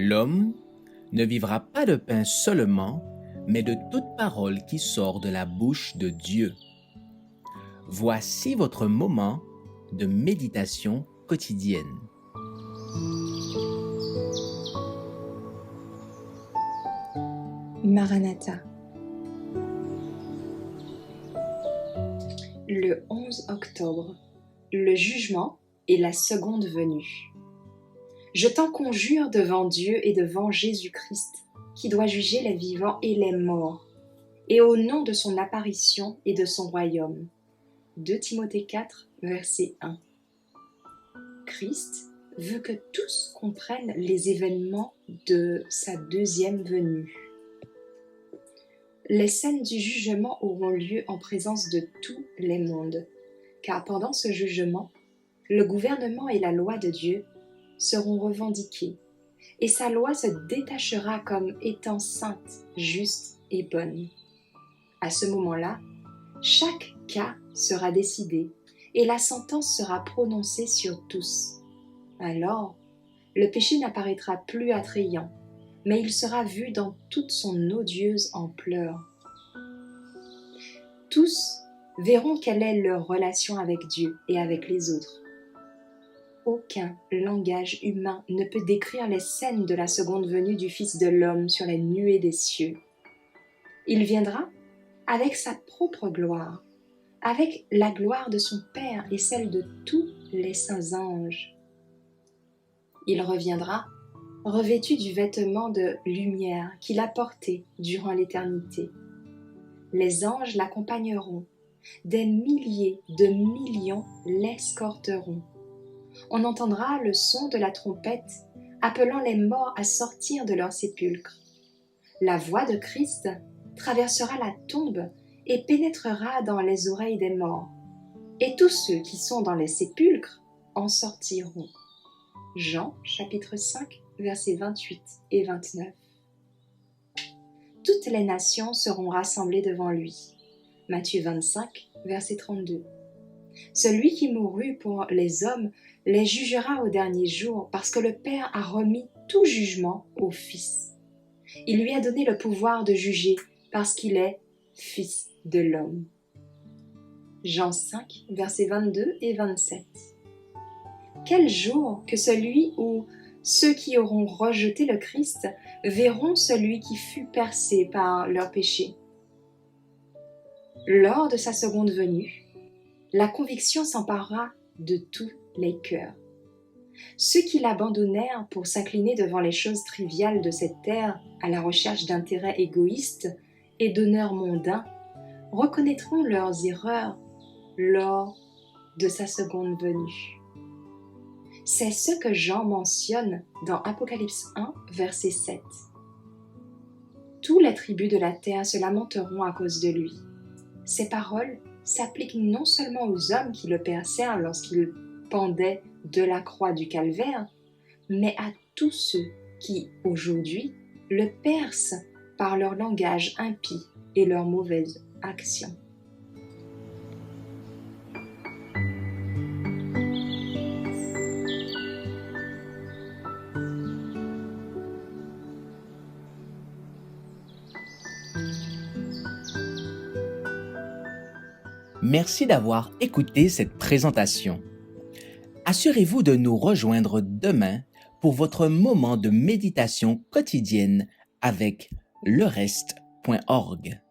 L'homme ne vivra pas de pain seulement, mais de toute parole qui sort de la bouche de Dieu. Voici votre moment de méditation quotidienne. Maranatha. Le 11 octobre, le jugement et la seconde venue. Je t'en conjure devant Dieu et devant Jésus-Christ, qui doit juger les vivants et les morts, et au nom de son apparition et de son royaume. 2 Timothée 4, verset 1. Christ veut que tous comprennent les événements de sa deuxième venue. Les scènes du jugement auront lieu en présence de tous les mondes, car pendant ce jugement, le gouvernement et la loi de Dieu seront revendiqués, et sa loi se détachera comme étant sainte, juste et bonne. À ce moment-là, chaque cas sera décidé, et la sentence sera prononcée sur tous. Alors, le péché n'apparaîtra plus attrayant, mais il sera vu dans toute son odieuse ampleur. Tous verront quelle est leur relation avec Dieu et avec les autres. Aucun langage humain ne peut décrire les scènes de la seconde venue du Fils de l'homme sur les nuées des cieux. Il viendra avec sa propre gloire, avec la gloire de son Père et celle de tous les saints anges. Il reviendra revêtu du vêtement de lumière qu'il a porté durant l'éternité. Les anges l'accompagneront, des milliers de millions l'escorteront. On entendra le son de la trompette appelant les morts à sortir de leur sépulcre. La voix de Christ traversera la tombe et pénétrera dans les oreilles des morts, et tous ceux qui sont dans les sépulcres en sortiront. Jean chapitre 5, versets 28 et 29. Toutes les nations seront rassemblées devant lui. Matthieu 25, verset 32. Celui qui mourut pour les hommes les jugera au dernier jour, parce que le Père a remis tout jugement au Fils. Il lui a donné le pouvoir de juger, parce qu'il est Fils de l'homme. Jean 5, versets 22 et 27. Quel jour que celui où ceux qui auront rejeté le Christ verront celui qui fut percé par leurs péchés. Lors de sa seconde venue, la conviction s'emparera de tous les cœurs. Ceux qui l'abandonnèrent pour s'incliner devant les choses triviales de cette terre à la recherche d'intérêts égoïstes et d'honneurs mondains reconnaîtront leurs erreurs lors de sa seconde venue. C'est ce que Jean mentionne dans Apocalypse 1, verset 7. Tous les tribus de la terre se lamenteront à cause de lui. Ces paroles s'appliquent non seulement aux hommes qui le percèrent lorsqu'il pendait de la croix du calvaire, mais à tous ceux qui, aujourd'hui, le percent par leur langage impie et leurs mauvaises actions. Merci d'avoir écouté cette présentation. Assurez-vous de nous rejoindre demain pour votre moment de méditation quotidienne avec lereste.org.